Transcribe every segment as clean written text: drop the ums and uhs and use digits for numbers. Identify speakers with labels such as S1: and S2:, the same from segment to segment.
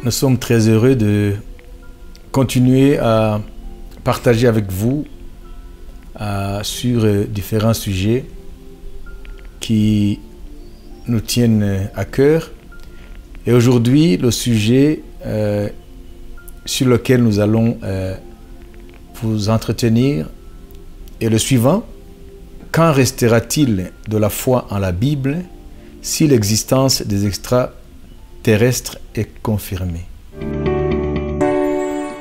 S1: Nous sommes très heureux de continuer à partager avec vous sur différents sujets qui nous tiennent à cœur. Et aujourd'hui, le sujet sur lequel nous allons vous entretenir est le suivant. Quand restera-t-il de la foi en la Bible si l'existence des extraterrestres est confirmée?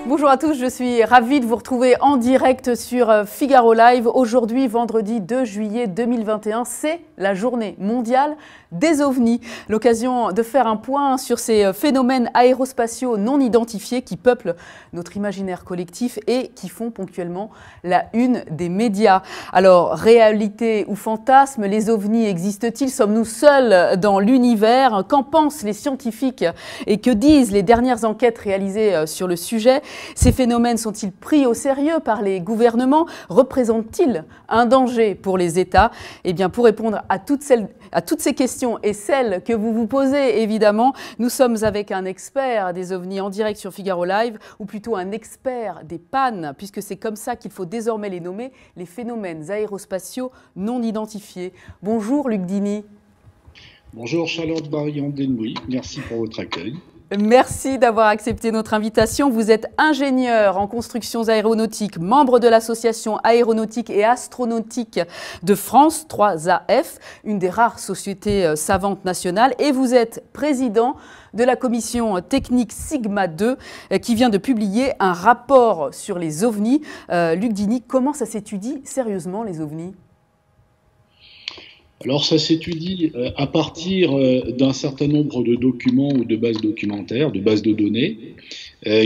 S2: Bonjour à tous, je suis ravie de vous retrouver en direct sur Figaro Live. Aujourd'hui, vendredi 2 juillet 2021, c'est la journée mondiale des ovnis. L'occasion de faire un point sur ces phénomènes aérospatiaux non identifiés qui peuplent notre imaginaire collectif et qui font ponctuellement la une des médias. Alors, réalité ou fantasme, les ovnis existent-ils? Sommes-nous seuls dans l'univers? Qu'en pensent les scientifiques et que disent les dernières enquêtes réalisées sur le sujet? Ces phénomènes sont-ils pris au sérieux par les gouvernements? Représentent-ils un danger pour les États? Eh bien, pour répondre à toutes ces questions et celles que vous vous posez, évidemment, nous sommes avec un expert des ovnis en direct sur Figaro Live, ou plutôt un expert des pannes, puisque c'est comme ça qu'il faut désormais les nommer, les phénomènes aérospatiaux non identifiés. Bonjour Luc Dini.
S3: Bonjour Charlotte Barillon-Denouy, merci pour votre accueil.
S2: Merci d'avoir accepté notre invitation. Vous êtes ingénieur en constructions aéronautiques, membre de l'association aéronautique et astronautique de France, 3AF, une des rares sociétés savantes nationales, et vous êtes président de la commission technique Sigma 2 qui vient de publier un rapport sur les ovnis. Luc Dini, comment ça s'étudie sérieusement les ovnis ?
S3: Alors ça s'étudie à partir d'un certain nombre de documents ou de bases documentaires, de bases de données,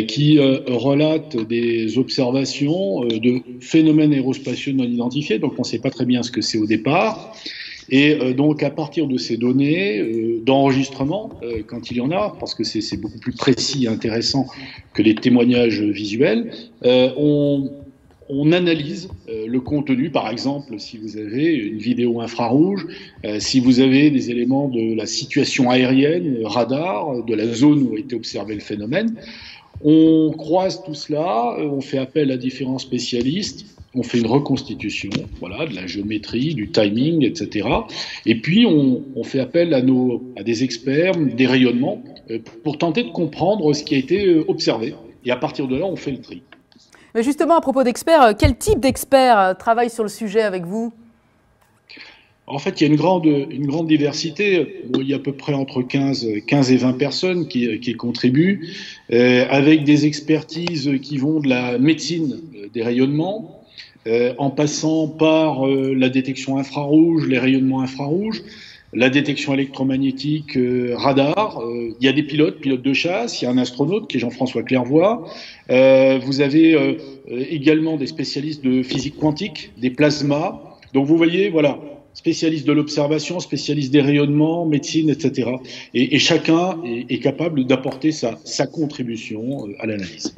S3: qui relatent des observations de phénomènes aérospatiaux non identifiés, donc on ne sait pas très bien ce que c'est au départ. Et donc à partir de ces données d'enregistrement, quand il y en a, parce que c'est beaucoup plus précis et intéressant que les témoignages visuels, on analyse le contenu, par exemple, si vous avez une vidéo infrarouge, si vous avez des éléments de la situation aérienne, radar, de la zone où a été observé le phénomène. On croise tout cela, on fait appel à différents spécialistes, on fait une reconstitution, voilà, de la géométrie, du timing, etc. Et puis on fait appel à des experts, des rayonnements, pour tenter de comprendre ce qui a été observé. Et à partir de là, on fait le tri.
S2: Mais justement, à propos d'experts, quel type d'experts travaillent sur le sujet avec vous ?
S3: En fait, il y a une grande diversité. Bon, il y a à peu près entre 15 et 20 personnes qui contribuent, avec des expertises qui vont de la médecine des rayonnements, en passant par la détection infrarouge, les rayonnements infrarouges, la détection électromagnétique, radar. Il y a des pilotes de chasse, il y a un astronaute qui est Jean-François Clairvoy. Vous avez également des spécialistes de physique quantique, des plasmas. Donc vous voyez, voilà, spécialistes de l'observation, spécialistes des rayonnements, médecine, etc. Et chacun est capable d'apporter sa contribution à l'analyse.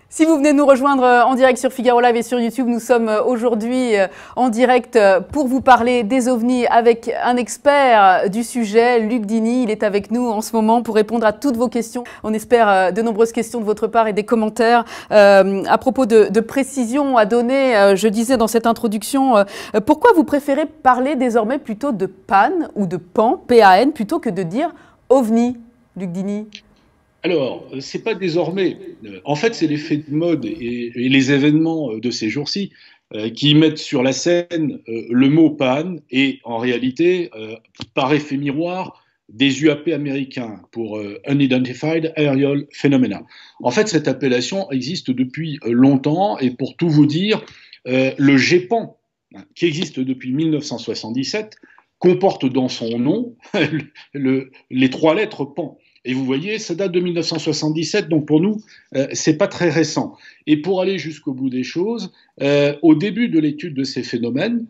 S2: Si vous venez de nous rejoindre en direct sur Figaro Live et sur YouTube, nous sommes aujourd'hui en direct pour vous parler des ovnis avec un expert du sujet, Luc Dini. Il est avec nous en ce moment pour répondre à toutes vos questions. On espère de nombreuses questions de votre part et des commentaires. À propos de précisions à donner, je disais dans cette introduction, pourquoi vous préférez parler désormais plutôt de PAN ou de PAN, P-A-N, plutôt que de dire OVNI, Luc Dini ?
S3: Alors, c'est pas désormais. En fait, c'est l'effet de mode et les événements de ces jours-ci qui mettent sur la scène le mot PAN et en réalité, par effet miroir, des UAP américains pour Unidentified Aerial Phenomena. En fait, cette appellation existe depuis longtemps et pour tout vous dire, le GEPAN, qui existe depuis 1977, comporte dans son nom les 3 lettres PAN. Et vous voyez, ça date de 1977, donc pour nous, c'est pas très récent. Et pour aller jusqu'au bout des choses, au début de l'étude de ces phénomènes,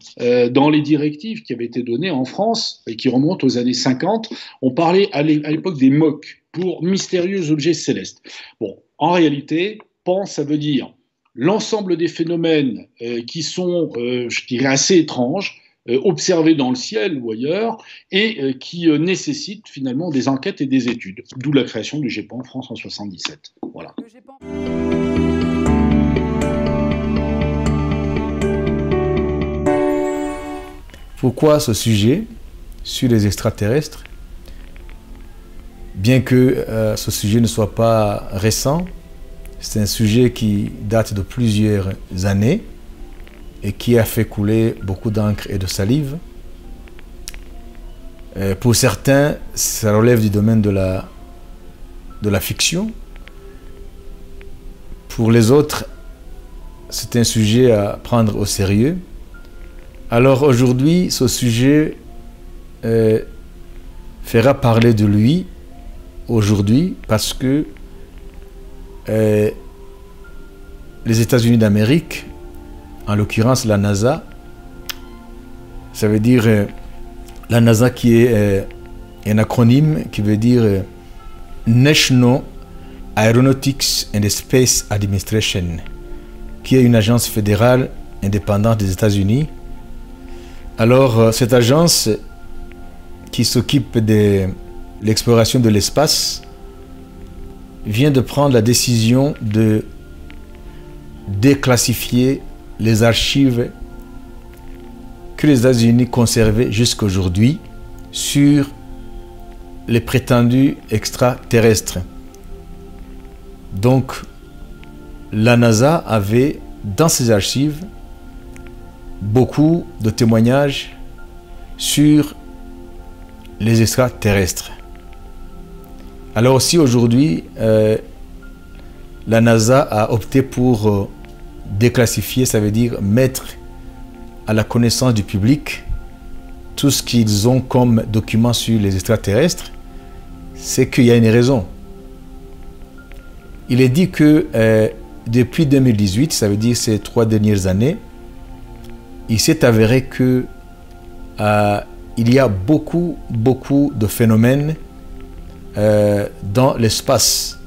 S3: dans les directives qui avaient été données en France et qui remontent aux années 50, on parlait à l'époque des MOC, pour mystérieux objets célestes. Bon, en réalité, PAN, ça veut dire l'ensemble des phénomènes qui sont, je dirais, assez étranges, observés dans le ciel ou ailleurs, et qui nécessitent finalement des enquêtes et des études. D'où la création du GEPAN France en 77. Voilà.
S1: Pourquoi ce sujet sur les extraterrestres? Bien que ce sujet ne soit pas récent, c'est un sujet qui date de plusieurs années et qui a fait couler beaucoup d'encre et de salive. Pour certains, ça relève du domaine de la fiction. Pour les autres, c'est un sujet à prendre au sérieux. Alors aujourd'hui, ce sujet fera parler de lui aujourd'hui parce que les États-Unis d'Amérique, en l'occurrence la NASA, ça veut dire la NASA qui est un acronyme qui veut dire National Aeronautics and Space Administration, qui est une agence fédérale indépendante des États-Unis. Alors, cette agence qui s'occupe de l'exploration de l'espace vient de prendre la décision de déclassifier les archives que les États-Unis conservaient jusqu'à aujourd'hui sur les prétendus extraterrestres. Donc, la NASA avait dans ses archives beaucoup de témoignages sur les extraterrestres. Alors aussi aujourd'hui, la NASA a opté pour déclassifier, ça veut dire mettre à la connaissance du public tout ce qu'ils ont comme documents sur les extraterrestres. C'est qu'il y a une raison. Il est dit que depuis 2018, ça veut dire ces 3 dernières années, il s'est avéré que il y a beaucoup de phénomènes dans l'espace,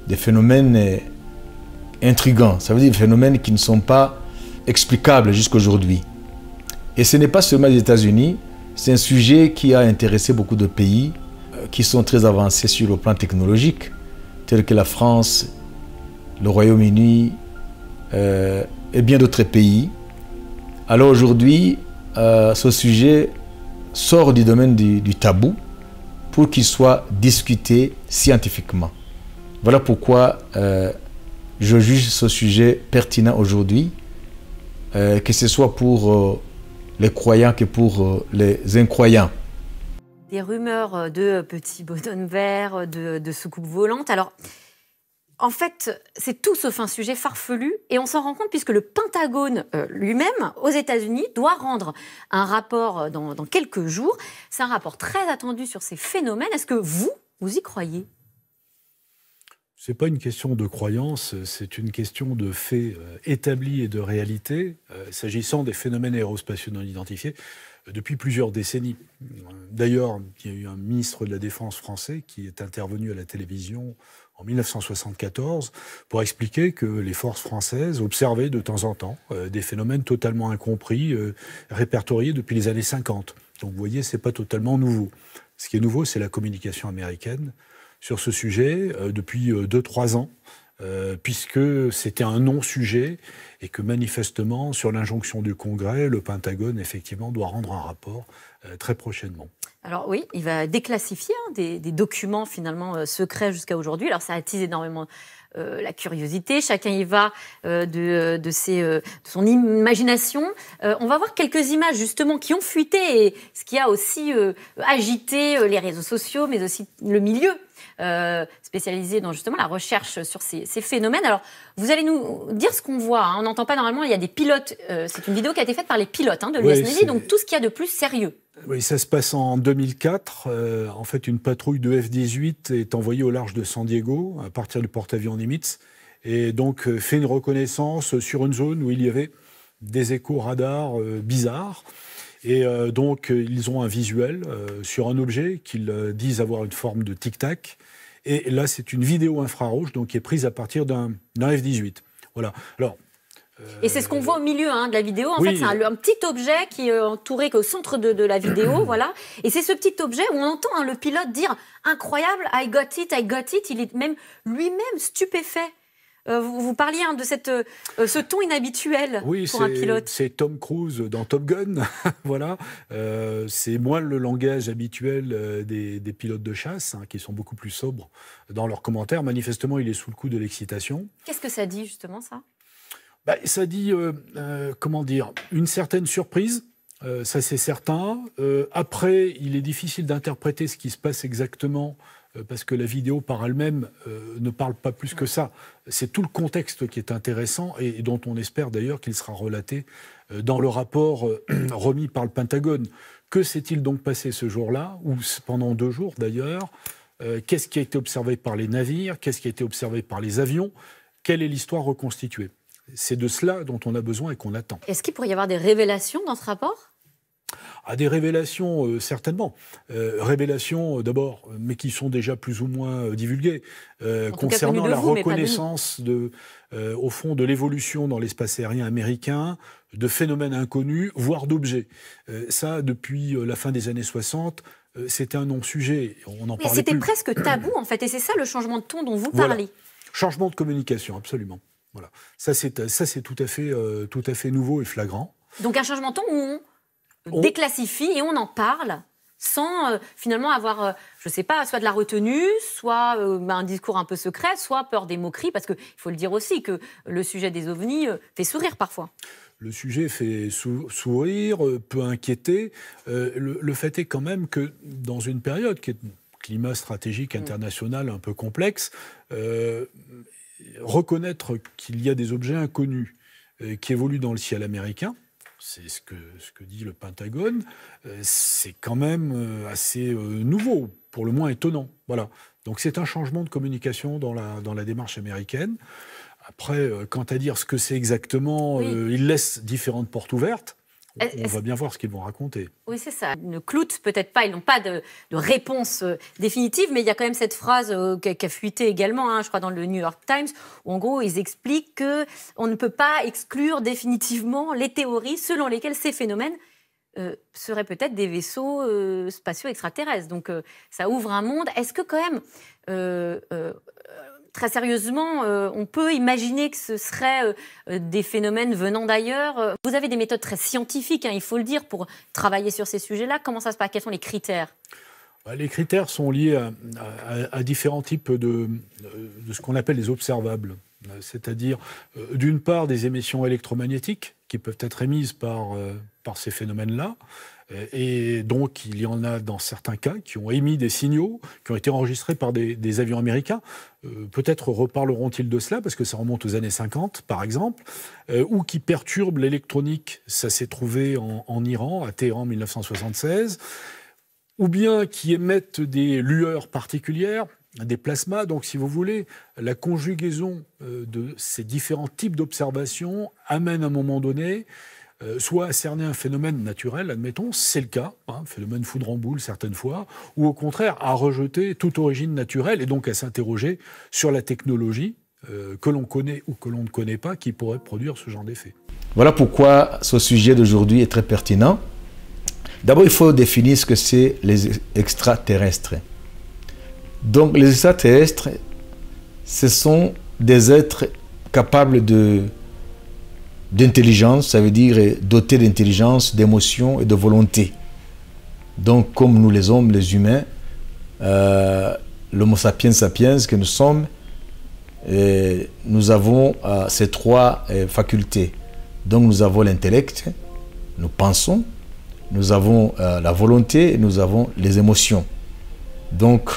S1: des phénomènes intrigants, ça veut dire des phénomènes qui ne sont pas explicables jusqu'à aujourd'hui. Et ce n'est pas seulement les États-Unis, c'est un sujet qui a intéressé beaucoup de pays qui sont très avancés sur le plan technologique, tels que la France, le Royaume-Uni et bien d'autres pays. Alors aujourd'hui, ce sujet sort du domaine du tabou pour qu'il soit discuté scientifiquement. Voilà pourquoi je juge ce sujet pertinent aujourd'hui, que ce soit pour les croyants que pour les incroyants.
S4: Des rumeurs de petits bonhommes verts, de soucoupes volantes. Alors, en fait, c'est tout sauf un sujet farfelu et on s'en rend compte puisque le Pentagone lui-même, aux États-Unis, doit rendre un rapport dans quelques jours. C'est un rapport très attendu sur ces phénomènes. Est-ce que vous y croyez ?
S5: Ce n'est pas une question de croyance, c'est une question de faits établis et de réalité, s'agissant des phénomènes aérospatiaux non identifiés depuis plusieurs décennies. D'ailleurs, il y a eu un ministre de la Défense français qui est intervenu à la télévision en 1974 pour expliquer que les forces françaises observaient de temps en temps des phénomènes totalement incompris, répertoriés depuis les années 50. Donc vous voyez, ce n'est pas totalement nouveau. Ce qui est nouveau, c'est la communication américaine sur ce sujet depuis 2-3 ans, puisque c'était un non-sujet et que manifestement, sur l'injonction du Congrès, le Pentagone, effectivement, doit rendre un rapport très prochainement. Alors oui, il va déclassifier des documents finalement secrets jusqu'à aujourd'hui. Alors ça attise énormément la curiosité. Chacun y va de son imagination. On va voir quelques images justement qui ont fuité et ce qui a aussi agité les réseaux sociaux, mais aussi le milieu spécialisé dans justement la recherche sur ces phénomènes. Alors, vous allez nous dire ce qu'on voit. Hein. On n'entend pas normalement, il y a des pilotes. C'est une vidéo qui a été faite par les pilotes de l'US Navy, donc tout ce qu'il y a de plus sérieux. Oui, ça se passe en 2004. En fait, une patrouille de F-18 est envoyée au large de San Diego, à partir du porte-avions Nimitz, et donc fait une reconnaissance sur une zone où il y avait des échos radars bizarres. Et donc, ils ont un visuel sur un objet qu'ils disent avoir une forme de tic-tac. Et là, c'est une vidéo infrarouge donc, qui est prise à partir d'un F-18. Voilà. Alors,
S4: Et c'est ce qu'on voit au milieu de la vidéo. En fait, c'est un petit objet qui est entouré au centre de la vidéo, voilà. Et c'est ce petit objet où on entend le pilote dire « Incroyable, I got it, I got it ». Il est même lui-même stupéfait. Vous parliez de ce ton inhabituel pour un pilote.
S5: Oui, c'est Tom Cruise dans Top Gun, voilà. C'est moins le langage habituel des pilotes de chasse, qui sont beaucoup plus sobres dans leurs commentaires. Manifestement, il est sous le coup de l'excitation.
S4: Qu'est-ce que ça dit, justement, ça ?
S5: Ça dit, comment dire, une certaine surprise, ça c'est certain. Après, il est difficile d'interpréter ce qui se passe exactement, parce que la vidéo par elle-même ne parle pas plus que ça. C'est tout le contexte qui est intéressant et dont on espère d'ailleurs qu'il sera relaté dans le rapport remis par le Pentagone. Que s'est-il donc passé ce jour-là, ou pendant 2 jours d'ailleurs? Qu'est-ce qui a été observé par les navires? Qu'est-ce qui a été observé par les avions? Quelle est l'histoire reconstituée? C'est de cela dont on a besoin et qu'on attend.
S4: Est-ce qu'il pourrait y avoir des révélations dans ce rapport ?
S5: Des révélations, certainement. Révélations, d'abord, mais qui sont déjà plus ou moins divulguées, concernant la reconnaissance, au fond, de l'évolution dans l'espace aérien américain, de phénomènes inconnus, voire d'objets. Ça, depuis la fin des années 60, c'était un non-sujet. On en parlait
S4: c'était
S5: plus.
S4: Presque tabou, en fait, et c'est ça le changement de ton dont vous parlez.
S5: Changement de communication, absolument. Voilà. Ça, c'est tout à fait nouveau et flagrant.
S4: Donc un changement de ton où on déclassifie et on en parle sans finalement avoir, je ne sais pas, soit de la retenue, soit un discours un peu secret, soit peur des moqueries, parce qu'il faut le dire aussi que le sujet des ovnis fait sourire parfois. Le
S5: sujet fait sourire, peut inquiéter. Le fait est quand même que dans une période qui est un climat stratégique international un peu complexe, reconnaître qu'il y a des objets inconnus qui évoluent dans le ciel américain, c'est ce que dit le Pentagone, c'est quand même assez nouveau, pour le moins étonnant. Voilà. Donc c'est un changement de communication dans la démarche américaine. Après, quant à dire ce que c'est exactement, ils laissent différentes portes ouvertes. On va bien voir ce qu'ils vont raconter. Oui, c'est ça. Ils ne cloutent peut-être pas, ils n'ont pas de réponse définitive, mais il y a quand même cette phrase qui a fuité également, je crois, dans le New York Times, où en gros, ils expliquent qu'on ne peut pas exclure définitivement les théories selon lesquelles ces phénomènes seraient peut-être des vaisseaux spatiaux extraterrestres. Donc, ça ouvre un monde. Est-ce que quand même... très sérieusement, on peut imaginer que ce seraient des phénomènes venant d'ailleurs. Vous avez des méthodes très scientifiques, il faut le dire, pour travailler sur ces sujets-là. Comment ça se passe? Quels sont les critères? Les critères sont liés à différents types de ce qu'on appelle les observables. C'est-à-dire, d'une part, des émissions électromagnétiques qui peuvent être émises par ces phénomènes-là. Et donc, il y en a dans certains cas qui ont émis des signaux qui ont été enregistrés par des avions américains. Peut-être reparleront-ils de cela, parce que ça remonte aux années 50, par exemple, ou qui perturbent l'électronique. Ça s'est trouvé en Iran, à Téhéran, en 1976. Ou bien qui émettent des lueurs particulières, des plasmas. Donc, si vous voulez, la conjugaison de ces différents types d'observations amène à un moment donné soit à cerner un phénomène naturel, admettons, c'est le cas, phénomène foudre en boule certaines fois, ou au contraire à rejeter toute origine naturelle et donc à s'interroger sur la technologie que l'on connaît ou que l'on ne connaît pas qui pourrait produire ce genre d'effet.
S1: Voilà pourquoi ce sujet d'aujourd'hui est très pertinent. D'abord, il faut définir ce que c'est les extraterrestres. Donc, les extraterrestres, ce sont des êtres capables d'intelligence, ça veut dire dotés d'intelligence, d'émotion et de volonté. Donc, comme nous les hommes, les humains, l'homo sapiens sapiens que nous sommes, nous avons ces trois facultés. Donc, nous avons l'intellect, nous pensons, nous avons la volonté et nous avons les émotions. Donc,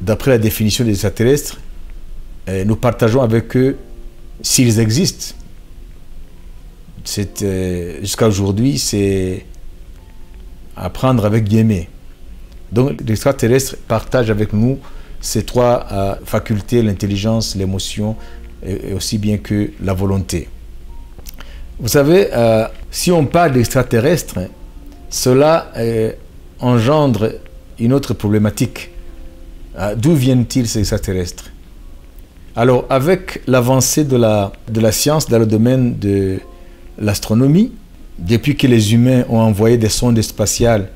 S1: d'après la définition des extraterrestres, nous partageons avec eux, s'ils existent, jusqu'à aujourd'hui, c'est à prendre avec guillemets. Donc, l'extraterrestre partage avec nous ces trois facultés, l'intelligence, l'émotion, et aussi bien que la volonté. Vous savez, si on parle d'extraterrestre, cela engendre une autre problématique. D'où viennent-ils ces extraterrestres? Alors, avec l'avancée de la science dans le domaine de l'astronomie, depuis que les humains ont envoyé des sondes spatiales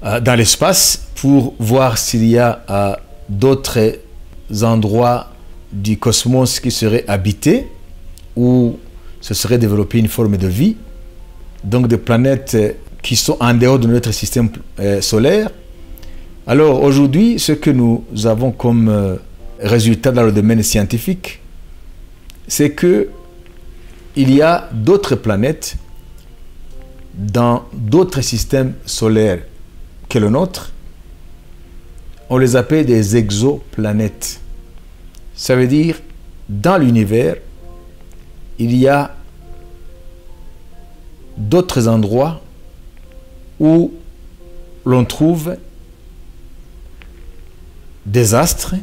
S1: dans l'espace pour voir s'il y a d'autres endroits du cosmos qui seraient habités, où se serait développée une forme de vie, donc des planètes qui sont en dehors de notre système solaire. Alors aujourd'hui, ce que nous avons comme résultat dans le domaine scientifique, c'est que il y a d'autres planètes dans d'autres systèmes solaires que le nôtre. On les appelle des exoplanètes. Ça veut dire, dans l'univers, il y a d'autres endroits où l'on trouve des astres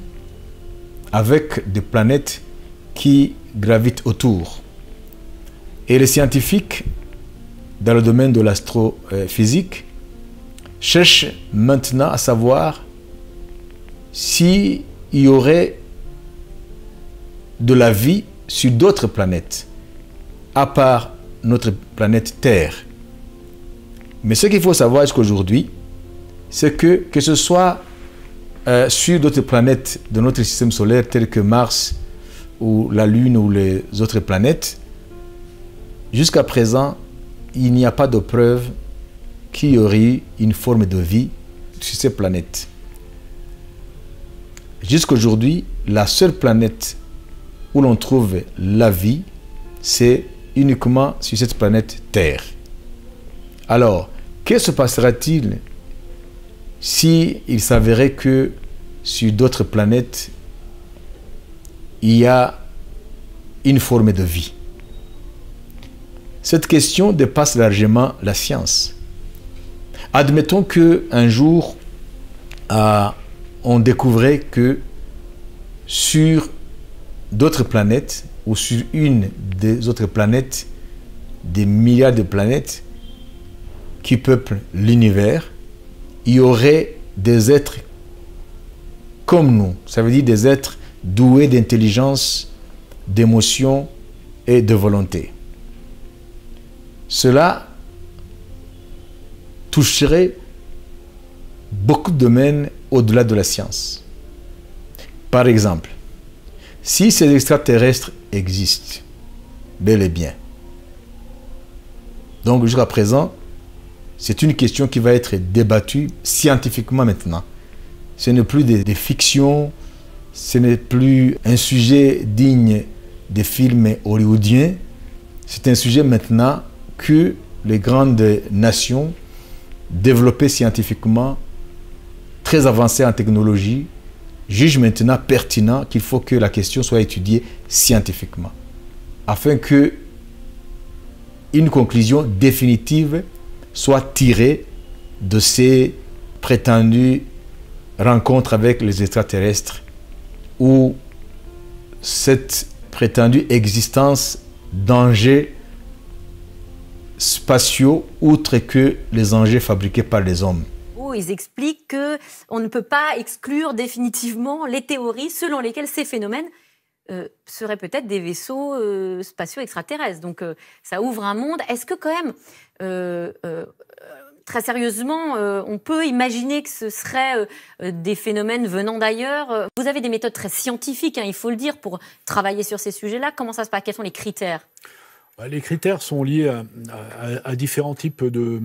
S1: avec des planètes qui gravitent autour. Et les scientifiques, dans le domaine de l'astrophysique, cherchent maintenant à savoir s'il y aurait de la vie sur d'autres planètes, à part notre planète Terre. Mais ce qu'il faut savoir jusqu'aujourd'hui, c'est que ce soit sur d'autres planètes de notre système solaire, telles que Mars ou la Lune ou les autres planètes, jusqu'à présent, il n'y a pas de preuve qu'il y aurait une forme de vie sur ces planètes. Jusqu'aujourd'hui, la seule planète où l'on trouve la vie, c'est uniquement sur cette planète Terre. Alors, que se passera-t-il si il s'avérait que sur d'autres planètes, il y a une forme de vie? Cette question dépasse largement la science. Admettons qu'un jour, on découvrait que sur d'autres planètes, ou sur une des autres planètes, des milliards de planètes qui peuplent l'univers, il y aurait des êtres comme nous. Ça veut dire des êtres doués d'intelligence, d'émotion et de volonté. Cela toucherait beaucoup de domaines au-delà de la science. Par exemple, si ces extraterrestres existent, bel et bien, donc jusqu'à présent, c'est une question qui va être débattue scientifiquement maintenant. Ce n'est plus des fictions, ce n'est plus un sujet digne des films hollywoodiens, c'est un sujet maintenant que les grandes nations développées scientifiquement, très avancées en technologie, jugent maintenant pertinent qu'il faut que la question soit étudiée scientifiquement, afin que une conclusion définitive soit tirée de ces prétendues rencontres avec les extraterrestres ou cette prétendue existence d'enjeux spatiaux outre que les enjeux fabriqués par les hommes.
S4: Ils expliquent qu'on ne peut pas exclure définitivement les théories selon lesquelles ces phénomènes seraient peut-être des vaisseaux spatiaux extraterrestres. Donc ça ouvre un monde. Est-ce que quand même, très sérieusement, on peut imaginer que ce seraient des phénomènes venant d'ailleurs? Vous avez des méthodes très scientifiques, hein, il faut le dire, pour travailler sur ces sujets-là. Comment ça se passe? Quels sont les critères?
S5: Les critères sont liés à différents types de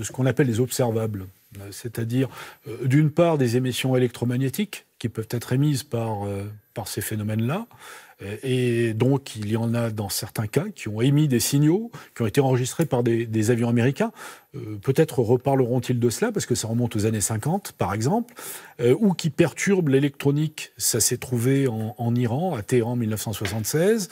S5: ce qu'on appelle les observables. C'est-à-dire, d'une part, des émissions électromagnétiques qui peuvent être émises par ces phénomènes-là. Et donc, il y en a dans certains cas qui ont émis des signaux qui ont été enregistrés par des avions américains. Peut-être reparleront-ils de cela, parce que ça remonte aux années 50, par exemple, ou qui perturbent l'électronique. Ça s'est trouvé en Iran, à Téhéran, en 1976.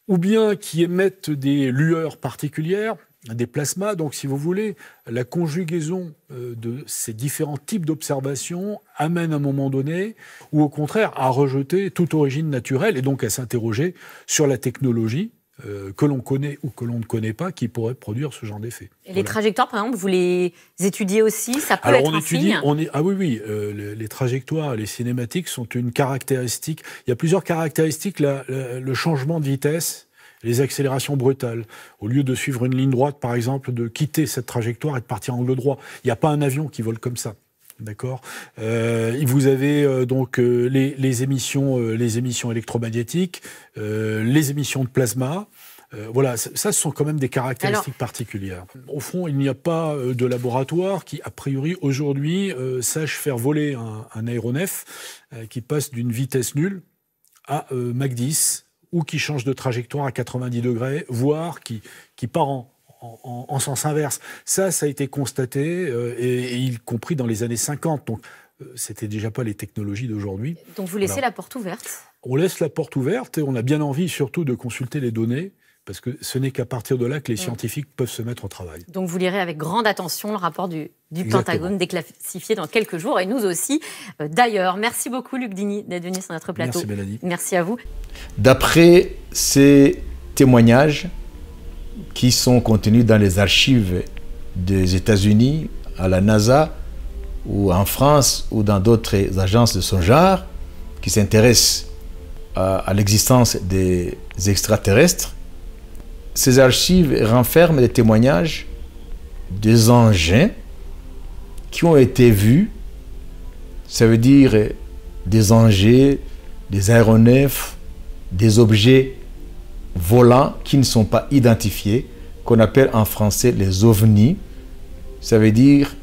S5: Ou bien qui émettent des lueurs particulières, des plasmas. Donc, si vous voulez, la conjugaison de ces différents types d'observations amène à un moment donné, ou au contraire, à rejeter toute origine naturelle et donc à s'interroger sur la technologie que l'on connaît ou que l'on ne connaît pas qui pourraient produire ce genre d'effet.
S4: Et les trajectoires, par exemple, vous les étudiez aussi? Ça peut être un signe?
S5: Ah oui, les trajectoires et les cinématiques sont une caractéristique. Il y a plusieurs caractéristiques. Le changement de vitesse, les accélérations brutales. Au lieu de suivre une ligne droite, par exemple, de quitter cette trajectoire et de partir en angle droit. Il n'y a pas un avion qui vole comme ça. D'accord. Vous avez donc les émissions électromagnétiques, les émissions de plasma. Voilà, ça, ce sont quand même des caractéristiques particulières. Au fond, il n'y a pas de laboratoire qui, a priori, aujourd'hui, sache faire voler un aéronef qui passe d'une vitesse nulle à Mach 10 ou qui change de trajectoire à 90 degrés, voire qui part en sens inverse. Ça a été constaté, et y compris dans les années 50. Donc, c'était déjà pas les technologies d'aujourd'hui.
S4: Donc, vous laissez la porte ouverte?
S5: On laisse la porte ouverte et on a bien envie, surtout, de consulter les données, parce que ce n'est qu'à partir de là que les scientifiques peuvent se mettre au travail. Donc,
S4: vous lirez avec grande attention le rapport du Pentagone déclassifié dans quelques jours, et nous aussi, d'ailleurs. Merci beaucoup, Luc Dini, d'être venu sur notre plateau.
S5: Merci, Mélanie.
S4: Merci à vous.
S1: D'après ces témoignages, qui sont contenus dans les archives des États-Unis, à la NASA, ou en France, ou dans d'autres agences de ce genre, qui s'intéressent à l'existence des extraterrestres. Ces archives renferment des témoignages des engins qui ont été vus, ça veut dire des engins, des aéronefs, des objets volants qui ne sont pas identifiés, qu'on appelle en français les ovnis, ça veut dire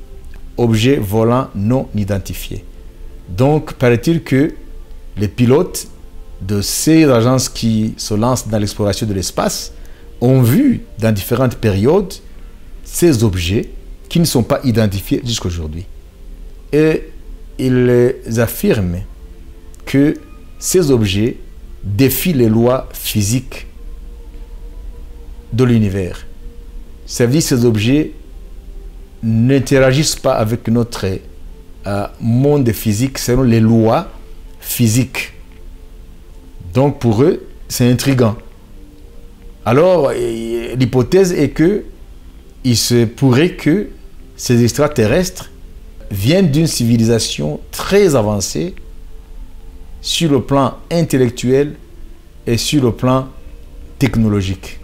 S1: objets volants non identifiés. Donc, paraît-il que les pilotes de ces agences qui se lancent dans l'exploration de l'espace ont vu dans différentes périodes ces objets qui ne sont pas identifiés jusqu'à aujourd'hui. Et ils affirment que ces objets défient les lois physiques de l'univers. Ça veut dire que ces objets n'interagissent pas avec notre monde physique selon les lois physiques. Donc pour eux, c'est intriguant. Alors, l'hypothèse est que il se pourrait que ces extraterrestres viennent d'une civilisation très avancée sur le plan intellectuel et sur le plan technologique.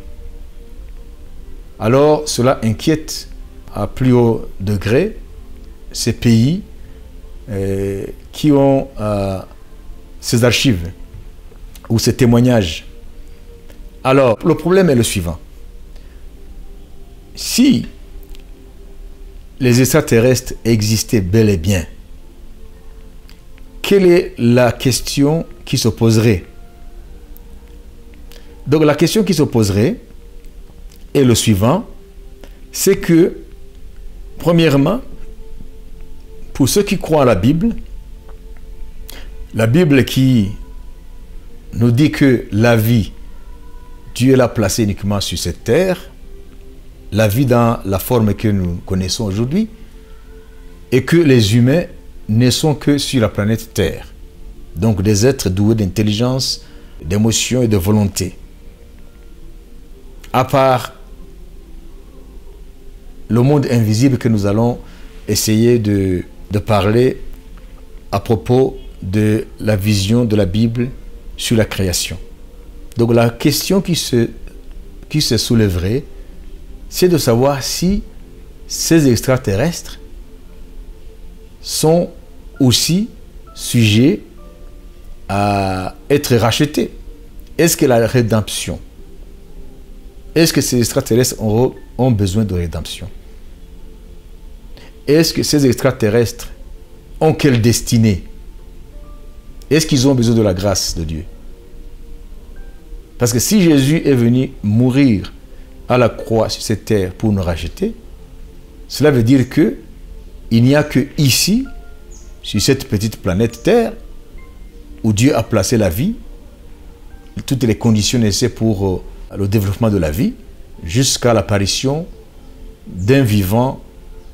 S1: Alors, cela inquiète à plus haut degré ces pays qui ont ces archives ou ces témoignages. Alors, le problème est le suivant. Si les extraterrestres existaient bel et bien, quelle est la question qui se poserait? Donc, la question qui se poserait est le suivant, c'est que, premièrement, pour ceux qui croient à la Bible qui nous dit que la vie, Dieu l'a placée uniquement sur cette terre, la vie dans la forme que nous connaissons aujourd'hui, et que les humains ne sont que sur la planète Terre. Donc des êtres doués d'intelligence, d'émotion et de volonté. À part le monde invisible que nous allons essayer de parler à propos de la vision de la Bible sur la création. Donc la question qui se soulèverait, c'est de savoir si ces extraterrestres sont aussi sujets à être rachetés. Est-ce que la rédemption, est-ce que ces extraterrestres ont besoin de rédemption? Est-ce que ces extraterrestres ont quelle destinée? Est-ce qu'ils ont besoin de la grâce de Dieu? Parce que si Jésus est venu mourir à la croix sur cette terre pour nous racheter, cela veut dire que il n'y a que ici, sur cette petite planète Terre, où Dieu a placé la vie, toutes les conditions nécessaires pour le développement de la vie, jusqu'à l'apparition d'un vivant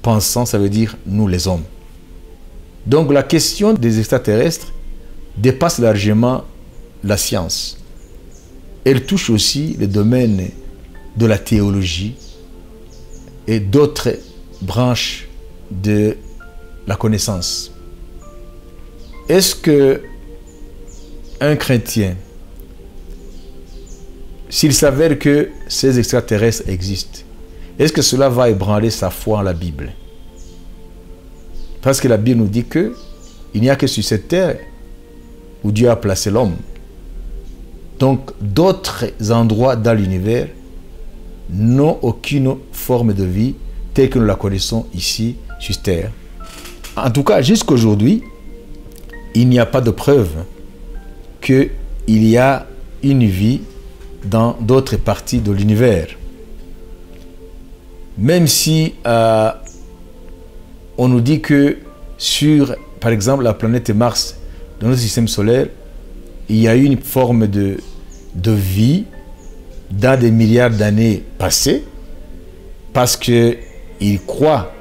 S1: pensant, ça veut dire nous les hommes. Donc la question des extraterrestres dépasse largement la science. elle touche aussi le domaine de la théologie et d'autres branches de la connaissance. Est-ce que un chrétien, s'il s'avère que ces extraterrestres existent, est-ce que cela va ébranler sa foi en la Bible? Parce que la Bible nous dit qu'il n'y a que sur cette terre où Dieu a placé l'homme. Donc, d'autres endroits dans l'univers n'ont aucune forme de vie telle que nous la connaissons ici sur terre. En tout cas, jusqu'à aujourd'hui, il n'y a pas de preuve qu'il y a une vie dans d'autres parties de l'univers. Même si on nous dit que sur, par exemple, la planète Mars, dans notre système solaire, il y a eu une forme de vie dans des milliards d'années passées, parce qu'ils croient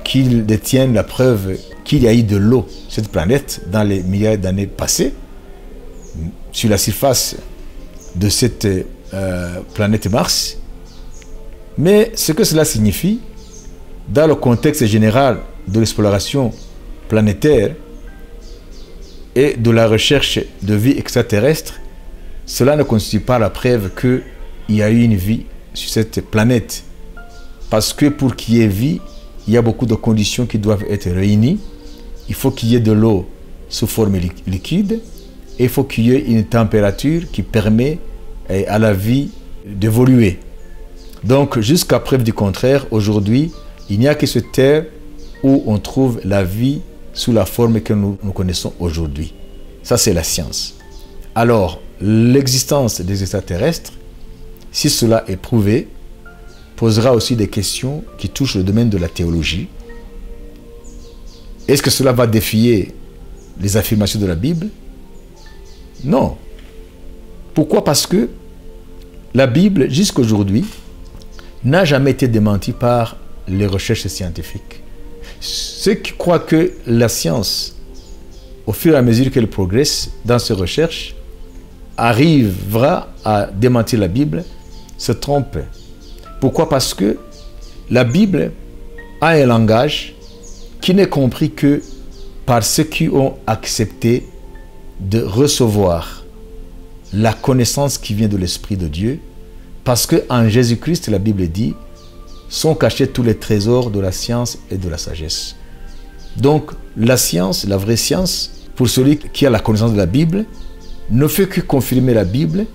S1: qu'ils détiennent la preuve qu'il y a eu de l'eau sur cette planète dans les milliards d'années passées, sur la surface de cette planète Mars. Mais ce que cela signifie, dans le contexte général de l'exploration planétaire et de la recherche de vie extraterrestre, cela ne constitue pas la preuve qu'il y a eu une vie sur cette planète. Parce que pour qu'il y ait vie, il y a beaucoup de conditions qui doivent être réunies. Il faut qu'il y ait de l'eau sous forme liquide et il faut qu'il y ait une température qui permet à la vie d'évoluer. Donc, jusqu'à preuve du contraire, aujourd'hui, il n'y a que cette terre où on trouve la vie sous la forme que nous connaissons aujourd'hui. Ça, c'est la science. Alors, l'existence des extraterrestres, si cela est prouvé, posera aussi des questions qui touchent le domaine de la théologie. Est-ce que cela va défier les affirmations de la Bible? Non. Pourquoi? Parce que la Bible, jusqu'à aujourd'hui, n'a jamais été démentie par les recherches scientifiques. Ceux qui croient que la science, au fur et à mesure qu'elle progresse dans ses recherches, arrivera à démentir la Bible, se trompent. Pourquoi? Parce que la Bible a un langage qui n'est compris que par ceux qui ont accepté de recevoir la connaissance qui vient de l'Esprit de Dieu, parce qu'en Jésus-Christ, la Bible dit, sont cachés tous les trésors de la science et de la sagesse. Donc, la science, la vraie science, pour celui qui a la connaissance de la Bible, ne fait que confirmer la Bible,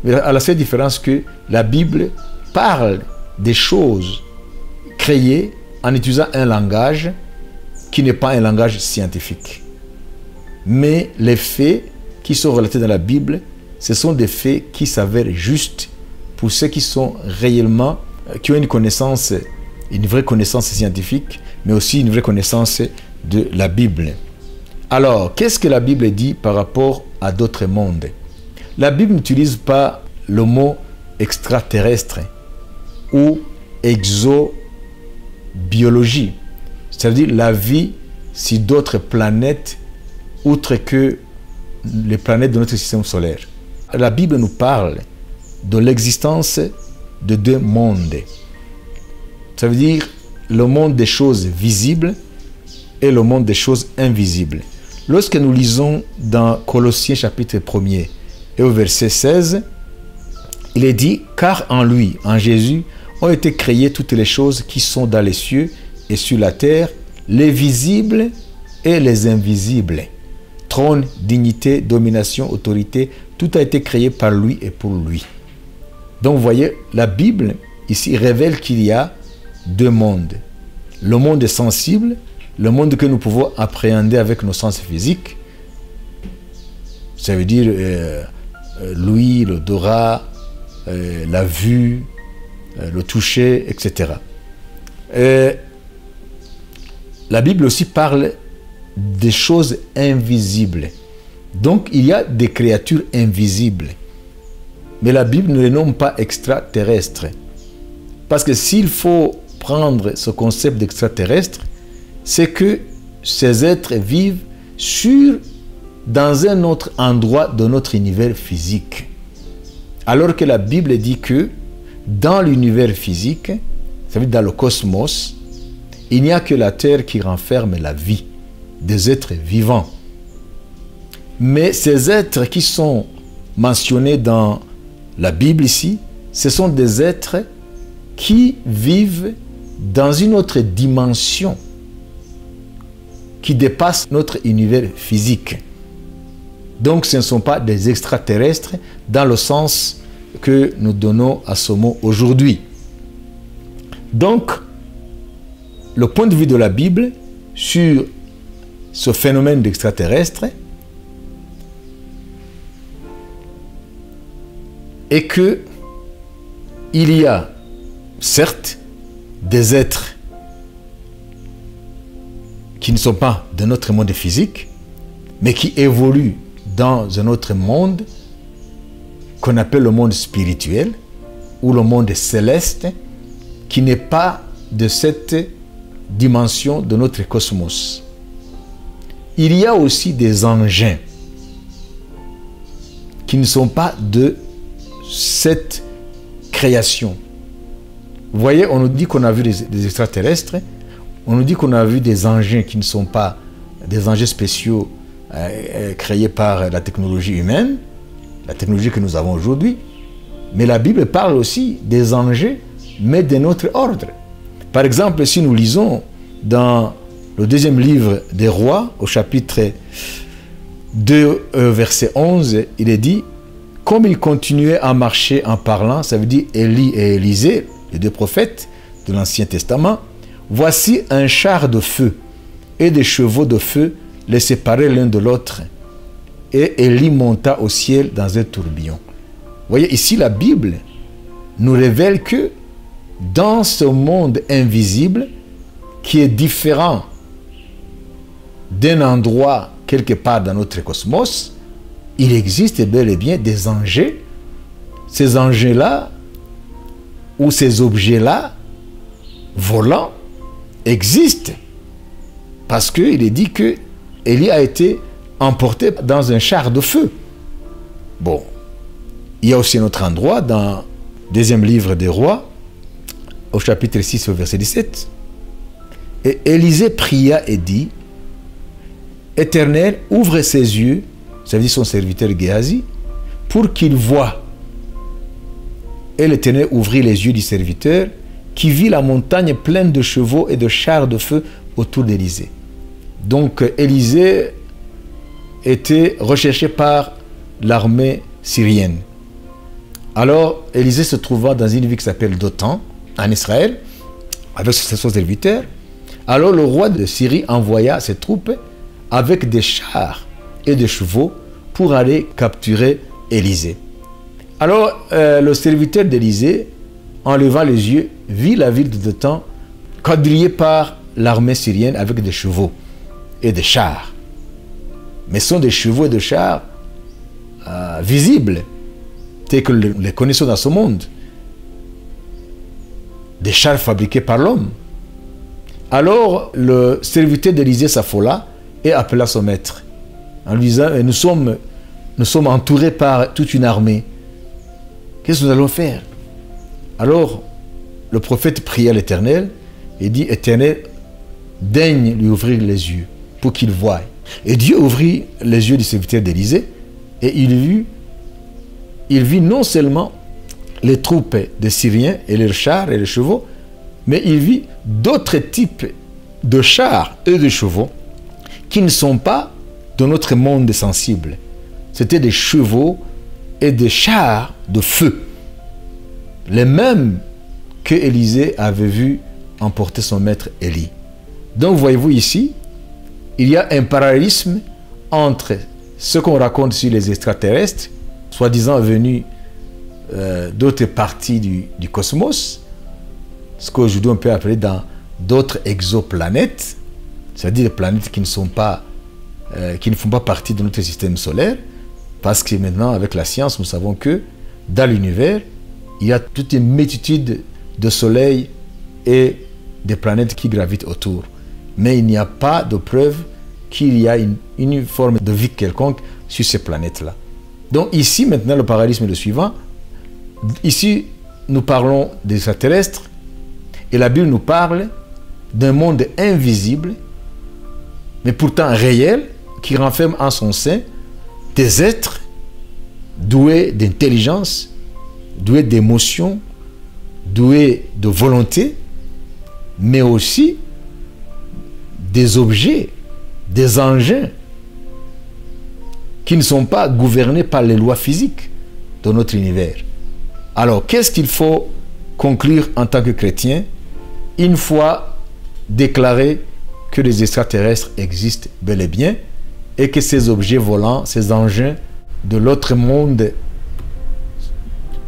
S1: mais à la seule différence que la Bible parle des choses créées en utilisant un langage qui n'est pas un langage scientifique. Mais les faits qui sont relatés dans la Bible, ce sont des faits qui s'avèrent justes pour ceux qui sont réellement, qui ont une connaissance, une vraie connaissance scientifique, mais aussi une vraie connaissance de la Bible. Alors, qu'est-ce que la Bible dit par rapport à d'autres mondes? La Bible n'utilise pas le mot extraterrestre ou exobiologie, c'est-à-dire la vie sur d'autres planètes, outre que les planètes de notre système solaire. La Bible nous parle de l'existence de deux mondes. Ça veut dire le monde des choses visibles et le monde des choses invisibles. Lorsque nous lisons dans Colossiens chapitre 1er et au verset 16, il est dit « Car en lui, en Jésus, ont été créées toutes les choses qui sont dans les cieux et sur la terre, les visibles et les invisibles. Trône, dignité, domination, autorité, tout a été créé par lui et pour lui. » Donc vous voyez, la Bible ici révèle qu'il y a deux mondes. Le monde sensible, le monde que nous pouvons appréhender avec nos sens physiques. Ça veut dire l'ouïe, l'odorat, la vue, le toucher, etc. La Bible aussi parle des choses invisibles. Donc il y a des créatures invisibles. Mais la Bible ne les nomme pas extraterrestres. Parce que s'il faut prendre ce concept d'extraterrestre, c'est que ces êtres vivent sur dans un autre endroit de notre univers physique. Alors que la Bible dit que dans l'univers physique, ça veut dire dans le cosmos, il n'y a que la terre qui renferme la vie des êtres vivants. Mais ces êtres qui sont mentionnés dans la Bible ici, ce sont des êtres qui vivent dans une autre dimension qui dépasse notre univers physique. Donc ce ne sont pas des extraterrestres dans le sens que nous donnons à ce mot aujourd'hui. Donc, le point de vue de la Bible sur ce phénomène d'extraterrestre est que il y a certes des êtres qui ne sont pas de notre monde physique, mais qui évoluent dans un autre monde qu'on appelle le monde spirituel ou le monde céleste, qui n'est pas de cette dimension de notre cosmos. Il y a aussi des engins qui ne sont pas de cette création. Vous voyez, on nous dit qu'on a vu des extraterrestres, on nous dit qu'on a vu des engins qui ne sont pas des engins spéciaux créés par la technologie humaine, la technologie que nous avons aujourd'hui, mais la Bible parle aussi des engins, mais de notre ordre. Par exemple, si nous lisons dans le deuxième livre des Rois, au chapitre 2, verset 11, il est dit, comme ils continuaient à marcher en parlant, ça veut dire Élie et Élisée, les deux prophètes de l'Ancien Testament, voici un char de feu et des chevaux de feu les séparaient l'un de l'autre. Et Élie monta au ciel dans un tourbillon. Vous voyez, ici la Bible nous révèle que dans ce monde invisible, qui est différent d'un endroit quelque part dans notre cosmos, il existe bel et bien des engins. Ces engins-là, ou ces objets-là, volants, existent. Parce qu'il est dit que Élie a été emporté dans un char de feu. Bon, il y a aussi un autre endroit dans le deuxième livre des Rois, au chapitre 6, au verset 17. Et Élisée pria et dit, Éternel, ouvre ses yeux, ça veut dire son serviteur Géasi, pour qu'il voie. Et l'Éternel ouvrit les yeux du serviteur, qui vit la montagne pleine de chevaux et de chars de feu autour d'Élisée. Donc Élisée était recherché par l'armée syrienne. Alors Élisée se trouva dans une ville qui s'appelle Dothan, en Israël, avec son serviteur. Alors le roi de Syrie envoya ses troupes avec des chars et des chevaux pour aller capturer Élisée. Alors le serviteur d'Élisée, en levant les yeux, vit la ville de Dothan quadrillée par l'armée syrienne avec des chevaux et des chars. Mais ce sont des chevaux et des chars visibles, tels que nous les connaissons dans ce monde. Des chars fabriqués par l'homme. Alors le serviteur d'Élisée s'affola et appela son maître en lui disant, nous sommes entourés par toute une armée. Qu'est-ce que nous allons faire? Alors le prophète pria l'Éternel et dit, Éternel, daigne lui ouvrir les yeux pour qu'il voie. Et Dieu ouvrit les yeux du serviteur d'Élisée et il vit non seulement les troupes des Syriens et leurs chars et les chevaux, mais il vit d'autres types de chars et de chevaux qui ne sont pas de notre monde sensible. C'était des chevaux et des chars de feu, les mêmes que Élisée avait vu emporter son maître Élie. Donc voyez-vous ici, il y a un parallélisme entre ce qu'on raconte sur les extraterrestres, soi-disant venus d'autres parties du cosmos, ce qu'aujourd'hui on peut appeler dans d'autres exoplanètes, c'est-à-dire des planètes qui ne font pas partie de notre système solaire, parce que maintenant avec la science nous savons que dans l'univers il y a toute une multitude de soleils et des planètes qui gravitent autour, mais il n'y a pas de preuve qu'il y a une forme de vie quelconque sur ces planètes-là. Donc ici, maintenant, le parallélisme est le suivant. Ici, nous parlons des extraterrestres et la Bible nous parle d'un monde invisible, mais pourtant réel, qui renferme en son sein des êtres doués d'intelligence, doués d'émotions, doués de volonté, mais aussi des objets, des engins qui ne sont pas gouvernés par les lois physiques de notre univers. Alors, qu'est-ce qu'il faut conclure en tant que chrétien une fois déclaré que les extraterrestres existent bel et bien et que ces objets volants, ces engins de l'autre monde,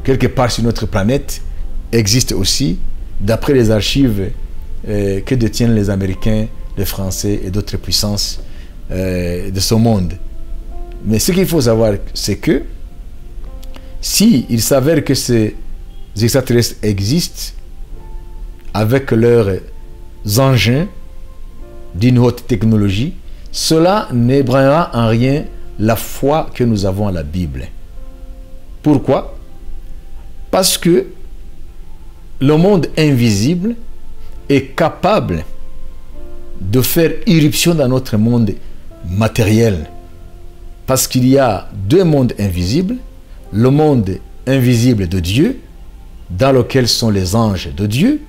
S1: quelque part sur notre planète, existent aussi, d'après les archives que détiennent les Américains, les Français et d'autres puissances de ce monde. Mais ce qu'il faut savoir, c'est que si il s'avère que ces extraterrestres existent avec leurs engins d'une haute technologie, cela n'ébranlera en rien la foi que nous avons à la Bible. Pourquoi? Parce que le monde invisible est capable de faire irruption dans notre monde matériel. Parce qu'il y a deux mondes invisibles, le monde invisible de Dieu, dans lequel sont les anges de Dieu,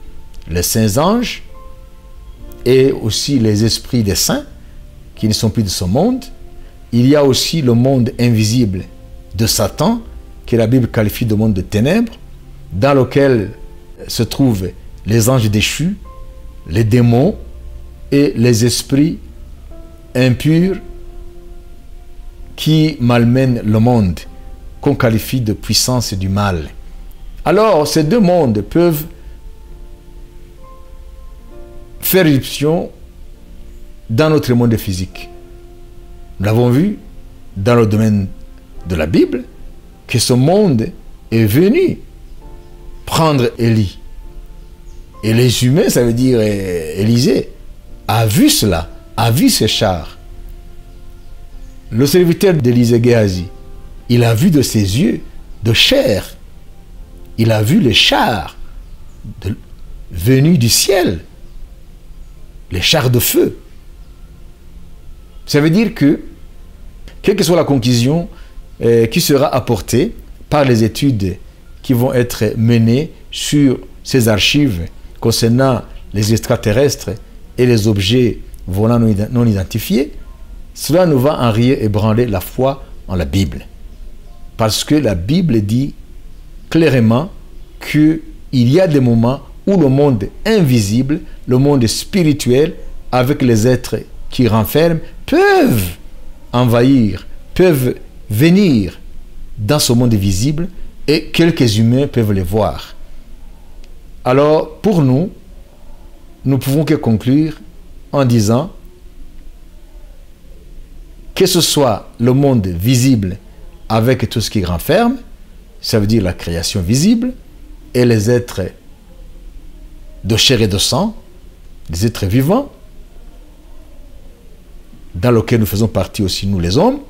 S1: les saints anges, et aussi les esprits des saints, qui ne sont plus de ce monde. Il y a aussi le monde invisible de Satan, que la Bible qualifie de monde de ténèbres, dans lequel se trouvent les anges déchus, les démons et les esprits impurs qui malmènent le monde, qu'on qualifie de puissance du mal. Alors, ces deux mondes peuvent faire irruption dans notre monde physique. Nous l'avons vu dans le domaine de la Bible, que ce monde est venu prendre Élie. Et les humains, ça veut dire Élisée, a vu cela, a vu ces chars. Le serviteur d'Élisée Géasi, il a vu de ses yeux de chair. Il a vu les chars venus du ciel, les chars de feu. Ça veut dire que, quelle que soit la conclusion qui sera apportée par les études qui vont être menées sur ces archives concernant les extraterrestres et les objets volants non identifiés, cela ne va en rien ébranler la foi en la Bible. Parce que la Bible dit clairement qu'il y a des moments où le monde invisible, le monde spirituel, avec les êtres qui renferment, peuvent envahir, peuvent venir dans ce monde visible et quelques humains peuvent les voir. Alors, pour nous, nous ne pouvons que conclure en disant que ce soit le monde visible avec tout ce qui renferme, ça veut dire la création visible, et les êtres de chair et de sang, des êtres vivants, dans lesquels nous faisons partie aussi nous les hommes,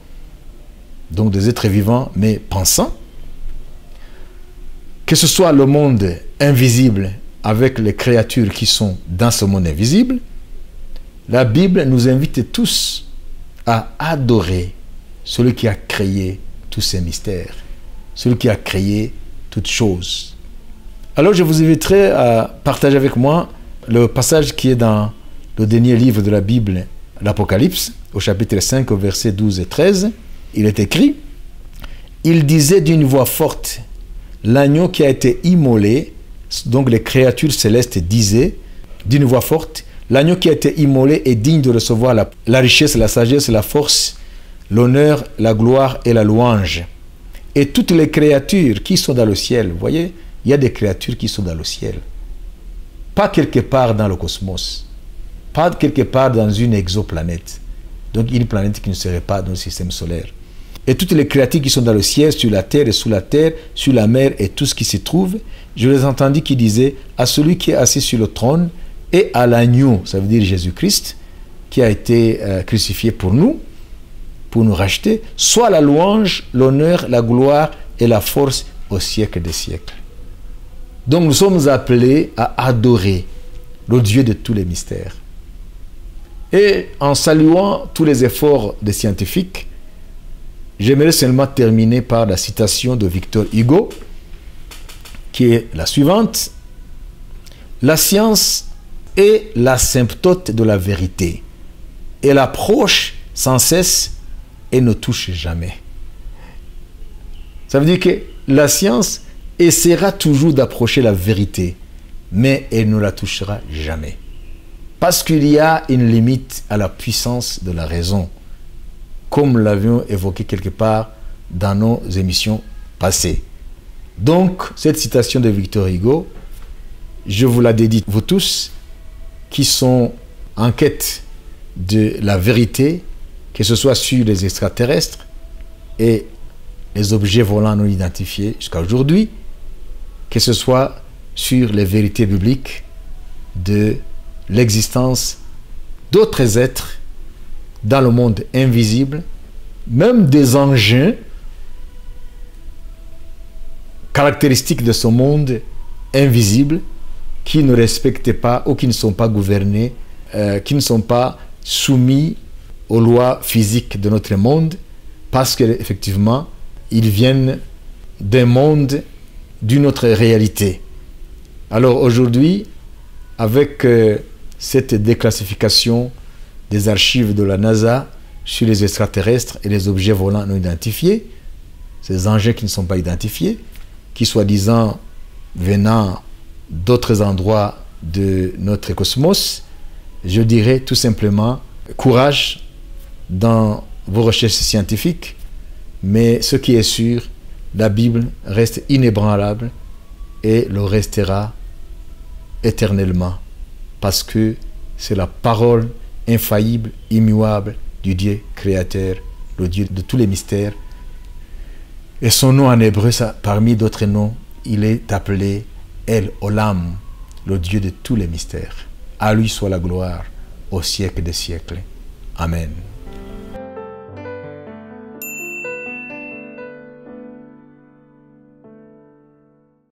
S1: donc des êtres vivants mais pensants, que ce soit le monde invisible avec les créatures qui sont dans ce monde invisible, la Bible nous invite tous à adorer celui qui a créé tous ces mystères, celui qui a créé toutes choses. Alors je vous inviterai à partager avec moi le passage qui est dans le dernier livre de la Bible, l'Apocalypse, au chapitre 5, au versets 12 et 13. Il est écrit: « Il disait d'une voix forte, l'agneau qui a été immolé », donc les créatures célestes disaient d'une voix forte, « L'agneau qui a été immolé est digne de recevoir la richesse, la sagesse, la force, l'honneur, la gloire et la louange. Et toutes les créatures qui sont dans le ciel, vous voyez, il y a des créatures qui sont dans le ciel. Pas quelque part dans le cosmos, pas quelque part dans une exoplanète, donc une planète qui ne serait pas dans le système solaire. Et toutes les créatures qui sont dans le ciel, sur la terre et sous la terre, sur la mer et tout ce qui s'y trouve, je les entendis qui disaient à celui qui est assis sur le trône et à l'agneau, ça veut dire Jésus-Christ, qui a été crucifié pour nous racheter, soit la louange, l'honneur, la gloire et la force au siècle des siècles. Donc nous sommes appelés à adorer le Dieu de tous les mystères. Et en saluant tous les efforts des scientifiques, j'aimerais seulement terminer par la citation de Victor Hugo, qui est la suivante. La science est l'asymptote de la vérité. Elle approche sans cesse et ne touche jamais. Ça veut dire que la science essaiera toujours d'approcher la vérité, mais elle ne la touchera jamais. Parce qu'il y a une limite à la puissance de la raison, comme nous l'avions évoqué quelque part dans nos émissions passées. Donc, cette citation de Victor Hugo, je vous la dédie, vous tous, qui sont en quête de la vérité, que ce soit sur les extraterrestres et les objets volants non identifiés jusqu'à aujourd'hui, que ce soit sur les vérités bibliques de l'existence d'autres êtres dans le monde invisible, même des engins caractéristiques de ce monde invisible qui ne respectent pas ou qui ne sont pas gouvernés, qui ne sont pas soumis aux lois physiques de notre monde, parce qu'effectivement, ils viennent d'un monde, d'une autre réalité. Alors aujourd'hui, avec cette déclassification des archives de la NASA sur les extraterrestres et les objets volants non identifiés, ces engins qui ne sont pas identifiés, qui soi-disant venant d'autres endroits de notre cosmos, je dirais tout simplement courage dans vos recherches scientifiques, mais ce qui est sûr, la Bible reste inébranlable et le restera éternellement, parce que c'est la parole infaillible, immuable du Dieu créateur, le Dieu de tous les mystères. Et son nom en hébreu, parmi d'autres noms, il est appelé El Olam, le Dieu de tous les mystères. À lui soit la gloire au siècle des siècles. Amen.